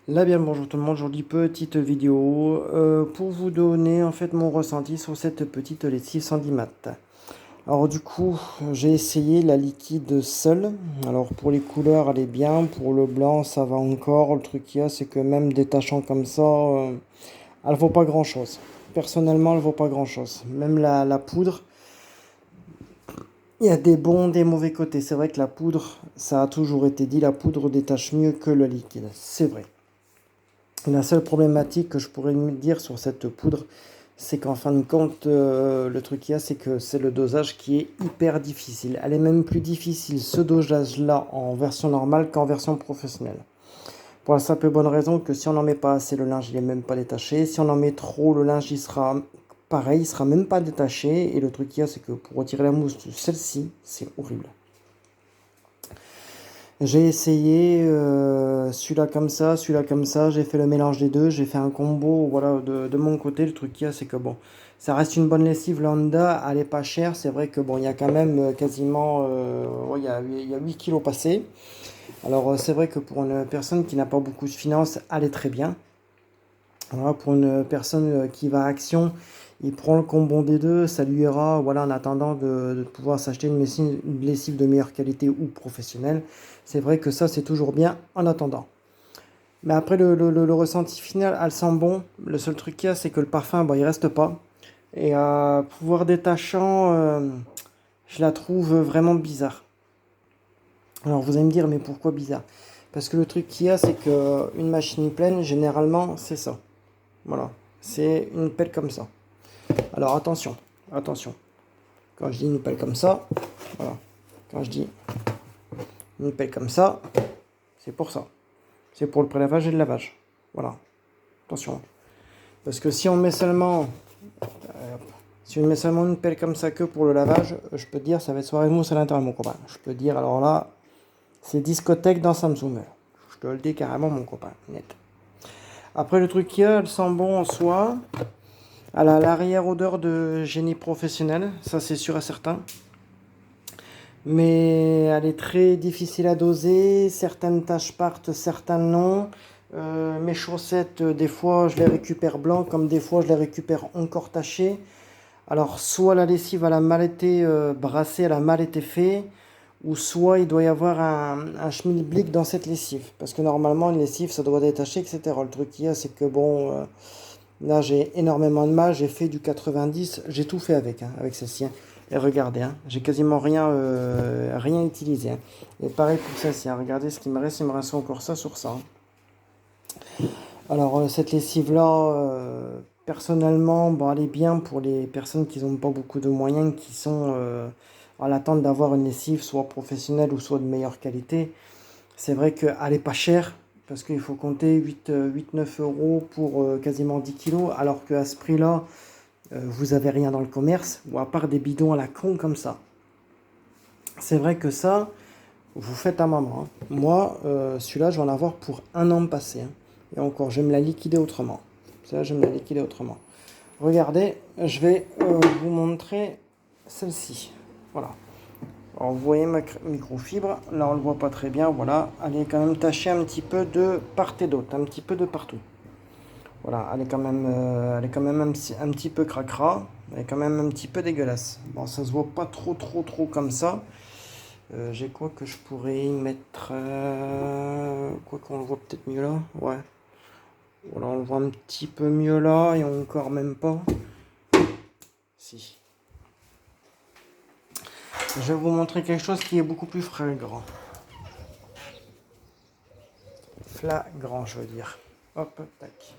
Là bien le bonjour tout le monde, aujourd'hui petite vidéo pour vous donner en fait mon ressenti sur cette petite lessive Sandimat. Alors du coup j'ai essayé la liquide seule, alors pour les couleurs elle est bien, pour le blanc ça va encore, le truc qu'il y a c'est que même détachant comme ça, elle vaut pas grand chose. Personnellement elle vaut pas grand chose, même la poudre, il y a des bons, des mauvais côtés. C'est vrai que la poudre, ça a toujours été dit, la poudre détache mieux que le liquide, c'est vrai. La seule problématique que je pourrais me dire sur cette poudre, c'est qu'en fin de compte, le truc qu'il y a, c'est que c'est le dosage qui est hyper difficile. Elle est même plus difficile, ce dosage-là, en version normale qu'en version professionnelle. Pour la simple et bonne raison que si on n'en met pas assez, le linge il est même pas détaché. Si on en met trop, le linge il sera pareil, il sera même pas détaché. Et le truc qu'il y a, c'est que pour retirer la mousse de celle-ci, c'est horrible. J'ai essayé celui-là comme ça, j'ai fait le mélange des deux, j'ai fait un combo, voilà, de mon côté, le truc qu'il y a, c'est que bon, ça reste une bonne lessive lambda, elle est pas chère, c'est vrai que bon, il y a quand même quasiment, ouais, il y a 8 kilos passés. Alors c'est vrai que pour une personne qui n'a pas beaucoup de finances, elle est très bien. Voilà, pour une personne qui va à Action, il prend le combo des deux, ça lui ira, voilà, en attendant de pouvoir s'acheter une lessive de meilleure qualité ou professionnelle. C'est vrai que ça, c'est toujours bien en attendant. Mais après, le ressenti final, elle sent bon. Le seul truc qu'il y a, c'est que le parfum, bon, il reste pas. Et pouvoir détachant, je la trouve vraiment bizarre. Alors vous allez me dire, mais pourquoi bizarre? Parce que le truc qu'il y a, c'est que une machine pleine, généralement, c'est ça. Voilà, c'est une pelle comme ça. Alors attention, attention. Quand je dis une pelle comme ça, voilà. Quand je dis une pelle comme ça, c'est pour ça. C'est pour le prélavage et le lavage. Voilà. Attention. Parce que si on met seulement, si on met seulement une pelle comme ça que pour le lavage, je peux te dire, ça va être soirée mousse à l'intérieur, mon copain. Je peux te dire, alors là, c'est discothèque dans Samsung. Je te le dis carrément, mon copain, net. Après, le truc qu'il y a, elle sent bon en soi. Elle a l'arrière-odeur de génie professionnel, ça c'est sûr et certain. Mais elle est très difficile à doser. Certaines taches partent, certaines non. Mes chaussettes, des fois je les récupère blancs, comme des fois je les récupère encore tachées. Alors soit la lessive elle a mal été brassée, elle a mal été faite, ou soit il doit y avoir un schmilblick dans cette lessive. Parce que normalement une lessive ça doit détacher, etc. Le truc qu'il y a c'est que bon, là j'ai énormément de mal, j'ai fait du 90, j'ai tout fait avec, hein, avec celle-ci. Hein. Et regardez, hein, j'ai quasiment rien utilisé. Hein. Et pareil pour celle-ci, hein, regardez ce qu'il me reste, il me reste encore ça sur ça. Hein. Alors cette lessive-là, personnellement, bon, elle est bien pour les personnes qui n'ont pas beaucoup de moyens, qui sont en attente d'avoir une lessive soit professionnelle ou soit de meilleure qualité. C'est vrai qu'elle n'est pas chère, parce qu'il faut compter 8-9 euros pour quasiment 10 kilos, alors qu'à ce prix-là, vous avez rien dans le commerce, ou à part des bidons à la con comme ça. C'est vrai que ça, vous faites à maman. Hein. Moi, celui-là, je vais en avoir pour un an passé. Hein. Et encore, je vais me la liquider autrement. Ça, je vais me la liquider autrement. Regardez, je vais vous montrer celle-ci. Voilà. Alors, vous voyez ma microfibre. Là, on ne le voit pas très bien. Voilà. Elle est quand même tachée un petit peu de part et d'autre. Un petit peu de partout. Voilà. Elle est quand même, un petit peu cracra. Elle est quand même un petit peu dégueulasse. Bon, ça se voit pas trop comme ça. J'ai quoi que je pourrais y mettre quoi qu'on le voit peut-être mieux là. Ouais. Voilà, on le voit un petit peu mieux là et encore même pas. Si. Je vais vous montrer quelque chose qui est beaucoup plus flagrant. Flagrant, je veux dire. Hop, tac.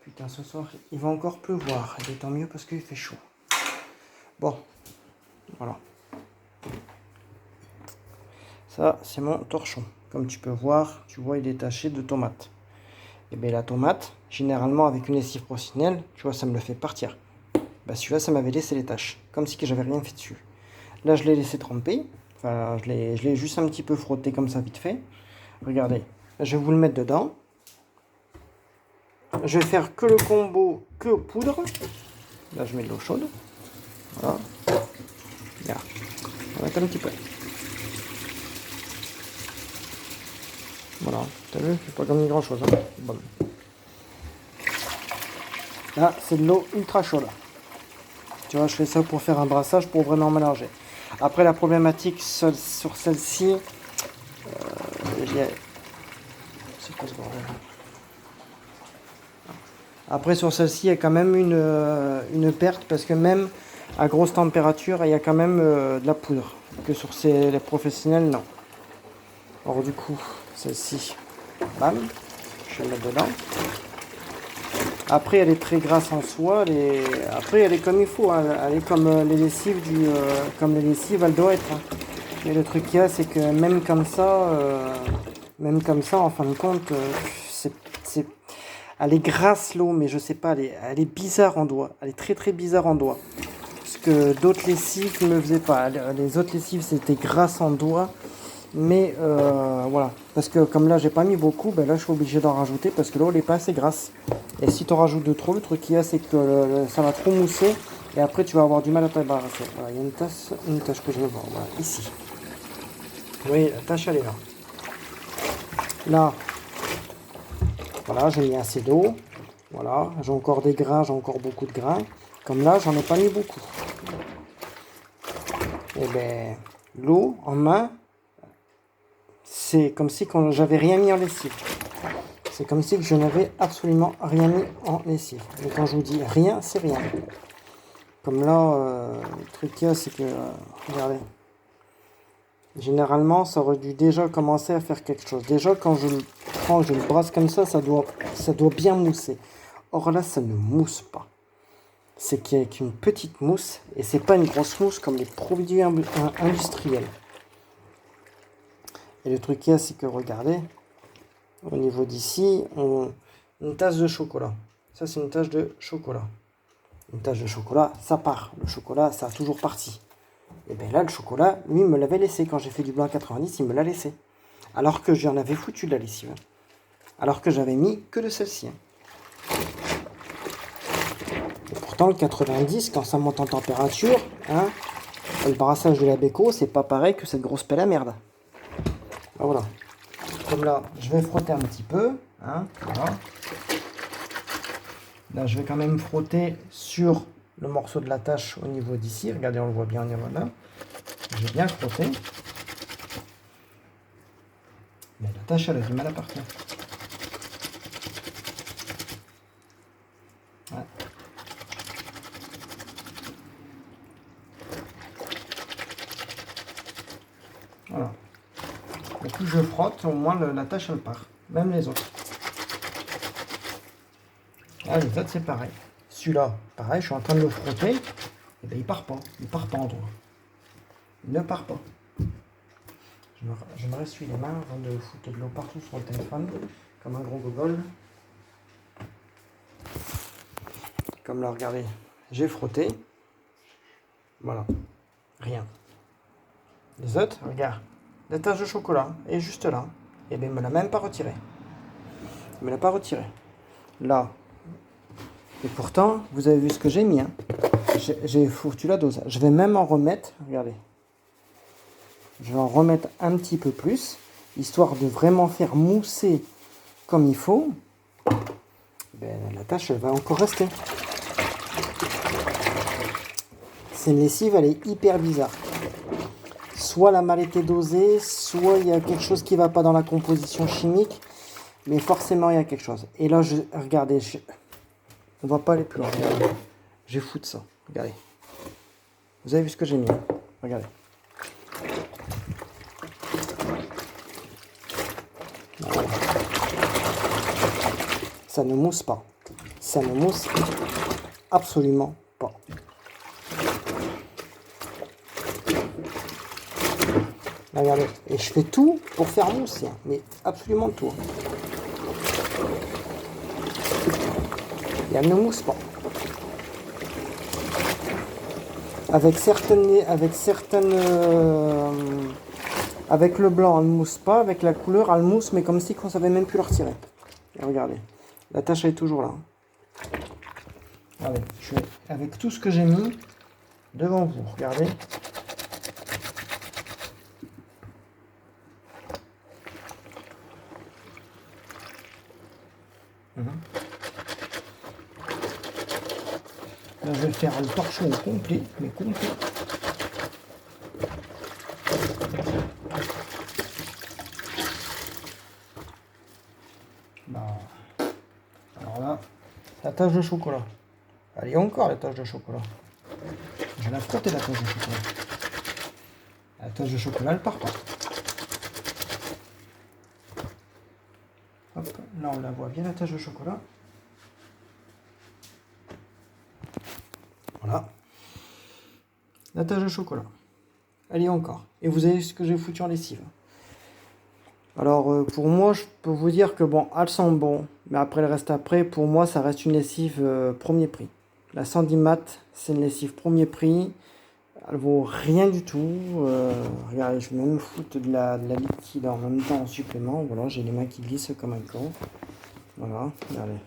Putain, ce soir, il va encore pleuvoir. Et tant mieux parce qu'il fait chaud. Bon, voilà. Ça, c'est mon torchon. Comme tu peux voir, tu vois, il est taché de tomate. Et bien la tomate, généralement avec une lessive professionnelle, tu vois, ça me le fait partir. Bah celui-là, ça m'avait laissé les taches, comme si j'avais rien fait dessus. Là, je l'ai laissé tremper. Enfin, je l'ai juste un petit peu frotté comme ça, vite fait. Regardez, je vais vous le mettre dedans. Je vais faire que le combo, que poudre. Là, je mets de l'eau chaude. Voilà. On va mettre un petit peu. Voilà, t'as vu, c'est pas comme grand chose. Hein. Bon. Là, c'est de l'eau ultra chaude. Tu vois, je fais ça pour faire un brassage pour vraiment mélanger. Après, la problématique sur celle-ci, c'est quoi ce bordel? Après, sur celle-ci, il y a quand même une perte parce que même à grosse température, il y a quand même de la poudre. Que sur les professionnels, non. Alors du coup, celle-ci, bam, je vais la mettre dedans. Après, elle est très grasse en soi. Après, elle est comme il faut. Hein. Elle est comme les lessives comme les lessives, elle doit être. Hein. Mais le truc qu'il y a, c'est que même comme ça, en fin de compte, c'est, elle est grasse l'eau, mais je sais pas, elle est bizarre en doigt. Elle est très très bizarre en doigt. Parce que d'autres lessives ne le faisaient pas. Les autres lessives, c'était grasse en doigt. Mais voilà, parce que comme là j'ai pas mis beaucoup, ben là je suis obligé d'en rajouter parce que l'eau elle est pas assez grasse. Et si tu en rajoutes de trop, le truc qu'il y a c'est que ça va trop mousser et après tu vas avoir du mal à te débarrasser. Voilà, il y a une tache que je veux voir, voilà, ici. Oui, la tache elle est là. Là, voilà, j'ai mis assez d'eau. Voilà, j'ai encore des grains, j'ai encore beaucoup de grains. Comme là, j'en ai pas mis beaucoup. Et ben, l'eau en main, c'est comme si quand j'avais rien mis en lessive. C'est comme si je n'avais absolument rien mis en lessive. Et quand je vous dis rien, c'est rien. Comme là, le truc qu'il y a, c'est que, regardez, généralement, ça aurait dû déjà commencer à faire quelque chose. Déjà, quand je le prends, je le brasse comme ça doit bien mousser. Or là, ça ne mousse pas. C'est qu'il y a qu'une petite mousse, et c'est pas une grosse mousse comme les produits industriels. Et le truc qu'il y a, c'est que, regardez, au niveau d'ici, une tasse de chocolat. Ça, c'est une tasse de chocolat. Une tasse de chocolat, ça part. Le chocolat, ça a toujours parti. Et bien là, le chocolat, lui, il me l'avait laissé. Quand j'ai fait du blanc 90, il me l'a laissé. Alors que j'en avais foutu de la lessive. Alors que j'avais mis que de celle-ci. Et pourtant, le 90, quand ça monte en température, hein, le brassage de la Beko, c'est pas pareil que cette grosse pelle à merde. Ben voilà. Comme là, je vais frotter un petit peu. Hein, voilà. Là, je vais quand même frotter sur le morceau de la tache au niveau d'ici. Regardez, on le voit bien au niveau là. Je vais bien frotter. Mais la tache, elle a du mal à partir. Ouais. Voilà. Et plus je frotte, au moins la tache, elle part. Même les autres. Ah, les autres, c'est pareil. Celui-là, pareil, je suis en train de le frotter. Et bien, il part pas. Il part pas en droit. Il ne part pas. Je me ressuie les mains avant de foutre de l'eau partout sur le téléphone. Comme un gros gogol. Comme là, regardez. J'ai frotté. Voilà. Rien. Les autres, regarde. La tache de chocolat est juste là. Et bien, il me l'a même pas retiré. Il me l'a pas retiré. Là. Et pourtant, vous avez vu ce que j'ai mis. Hein. J'ai foutu la dose. Je vais même en remettre. Regardez. Je vais en remettre un petit peu plus. Histoire de vraiment faire mousser comme il faut. Ben, la tâche, elle va encore rester. Cette lessive, elle est hyper bizarre. Soit elle a mal été dosée, soit il y a quelque chose qui ne va pas dans la composition chimique. Mais forcément, il y a quelque chose. Et là, regardez, on ne va pas aller plus loin. Regardez. Je vais foutre ça. Regardez. Vous avez vu ce que j'ai mis? Regardez. Voilà. Ça ne mousse pas. Ça ne mousse absolument pas. Regardez. Et je fais tout pour faire mousser. Mais absolument tout. Et elle ne mousse pas. Avec le blanc, elle ne mousse pas. Avec la couleur, elle mousse, mais comme si on ne savait même plus la retirer. Et regardez, la tache est toujours là. Allez, je vais avec tout ce que j'ai mis devant vous. Regardez. Là, je vais faire le torchon complet, mais complet. Bah, alors là, la tache de chocolat. Allez, encore la tache de chocolat. Je vais la frotter, la tache de chocolat. La tache de chocolat, elle part pas. Hop, là on la voit bien, la tache de chocolat. Voilà. La tache de chocolat. Allez, encore. Et vous avez ce que j'ai foutu en lessive. Alors, pour moi, je peux vous dire que bon, elles sont bon. Mais après, le reste après, pour moi, ça reste une lessive premier prix. La Sandy Matte, c'est une lessive premier prix. Elle vaut rien du tout. Regardez, je vais même foutre de la liquide en même temps en supplément. Voilà, j'ai les mains qui glissent comme un con. Voilà, regardez.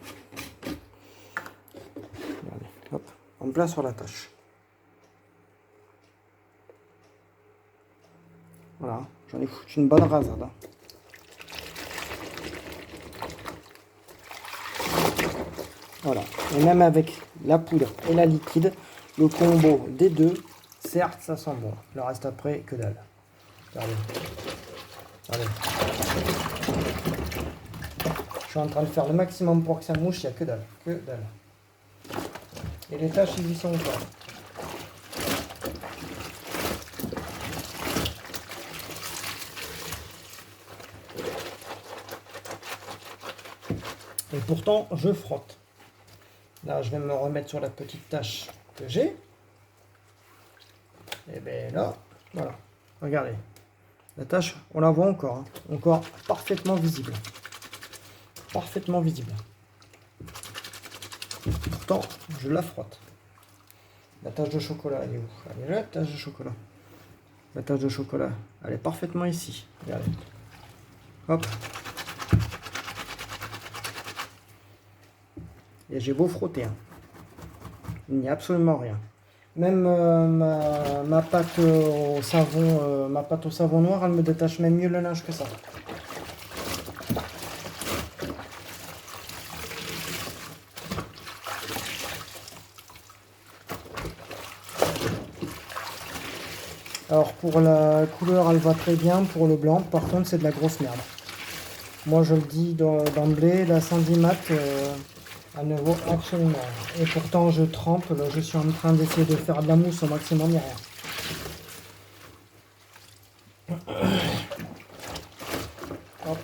Regardez, hop, en plein sur la tâche. Voilà, j'en ai foutu une bonne rasade. Hein. Voilà, et même avec la poudre et la liquide, le combo des deux, certes, ça sent bon. Le reste après, que dalle. Regardez. Regardez. Je suis en train de faire le maximum pour que ça mouche, il n'y a que dalle. Que dalle. Et les tâches, ils y sont encore. Et pourtant, je frotte. Là, je vais me remettre sur la petite tâche que j'ai. Et bien là, voilà. Regardez. La tâche, on la voit encore. Hein. Encore parfaitement visible. Parfaitement visible. Pourtant, je la frotte. La tache de chocolat, elle est où? Elle est là, la tache de chocolat. La tache de chocolat, elle est parfaitement ici. Regardez. Hop. Et j'ai beau frotter. Hein. Il n'y a absolument rien. Même ma pâte au savon noir, elle me détache même mieux le linge que ça. Alors pour la couleur, elle va très bien. Pour le blanc, par contre, c'est de la grosse merde. Moi, je le dis d'emblée, la Sandy Matte, elle ne vaut absolument rien. Et pourtant, je trempe. Là, je suis en train d'essayer de faire de la mousse au maximum derrière. Hop.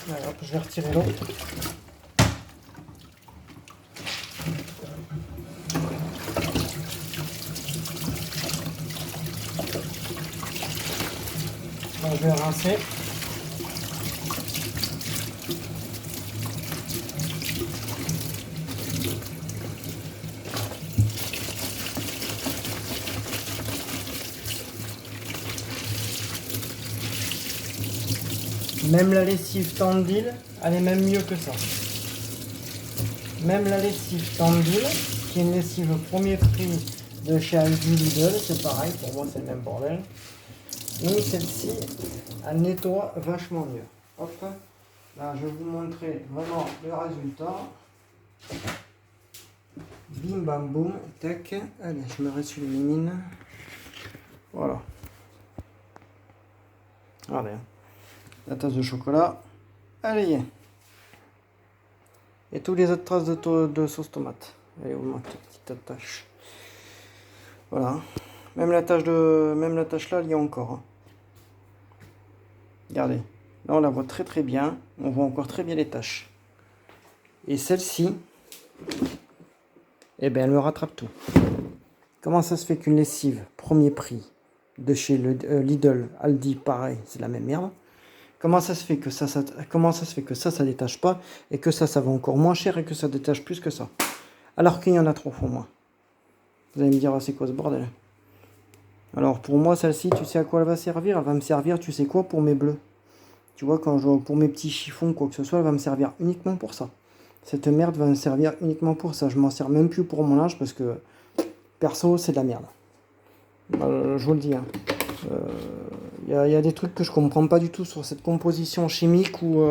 Allez, hop, je vais retirer l'eau. Là, je vais rincer. Même la lessive Tandil, elle est même mieux que ça. Même la lessive Tandil, qui est une lessive premier prix de chez Aldi Lidl, c'est pareil, pour moi c'est le même bordel. Mais celle-ci, elle nettoie vachement mieux. Hop, là je vais vous montrer vraiment le résultat. Bim bam boum, tac. Allez, je me reste sur les mine. Voilà. Regardez. La tasse de chocolat, elle y est. Et toutes les autres traces de sauce tomate. Allez, vous manquez petite tache. Voilà. Même la tache là, elle y est encore. Hein. Regardez. Là, on la voit très très bien. On voit encore très bien les taches. Et celle-ci, eh bien, elle me rattrape tout. Comment ça se fait qu'une lessive premier prix de chez Lidl, Aldi, pareil, c'est la même merde. Comment ça se fait que ça détache pas et que ça va encore moins cher et que ça détache plus que ça. Alors qu'il y en a 3 fois moins. Vous allez me dire, ah, c'est quoi ce bordel? Alors pour moi, celle-ci, tu sais à quoi elle va servir? Elle va me servir, tu sais quoi, pour mes bleus. Tu vois, pour mes petits chiffons, quoi que ce soit, elle va me servir uniquement pour ça. Cette merde va me servir uniquement pour ça. Je m'en sers même plus pour mon linge parce que, perso, c'est de la merde. Je vous le dis, hein. Il y a des trucs que je comprends pas du tout sur cette composition chimique ou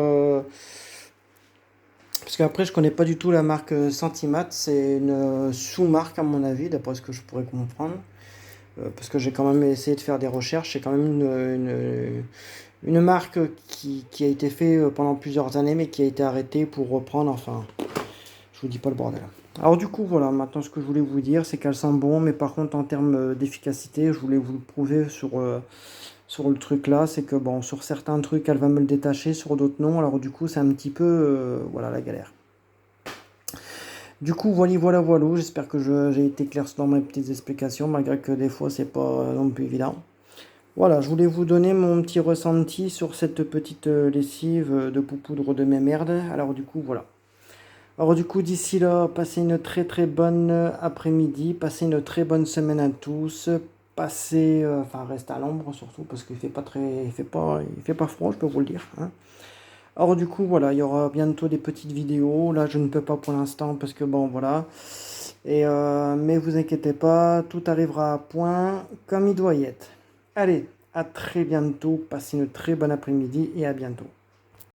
parce Parce qu'après, je connais pas du tout la marque Sentimat. C'est une sous-marque, à mon avis, d'après ce que je pourrais comprendre. Parce que j'ai quand même essayé de faire des recherches. C'est quand même une marque qui a été faite pendant plusieurs années, mais qui a été arrêtée pour reprendre. Enfin, je vous dis pas le bordel. Alors du coup, voilà, maintenant ce que je voulais vous dire, c'est qu'elle sent bon, mais par contre, en termes d'efficacité, je voulais vous le prouver sur le truc là, c'est que bon, sur certains trucs, elle va me le détacher, sur d'autres non. Alors du coup, c'est un petit peu, voilà, la galère. Du coup, voilà, j'espère que j'ai été clair dans mes petites explications, malgré que des fois, c'est pas non plus évident. Voilà, je voulais vous donner mon petit ressenti sur cette petite lessive de poupoudre de mes merdes. Alors du coup, voilà. Alors du coup, d'ici là, passez une très très bonne après-midi, passez une très bonne semaine à tous. Passez, enfin restez à l'ombre surtout parce qu'il fait pas très, il fait pas froid, je peux vous le dire, hein. Alors du coup, voilà, il y aura bientôt des petites vidéos. Là, je ne peux pas pour l'instant parce que bon, voilà. Et mais vous inquiétez pas, tout arrivera à point comme il doit y être. Allez, à très bientôt. Passez une très bonne après-midi et à bientôt.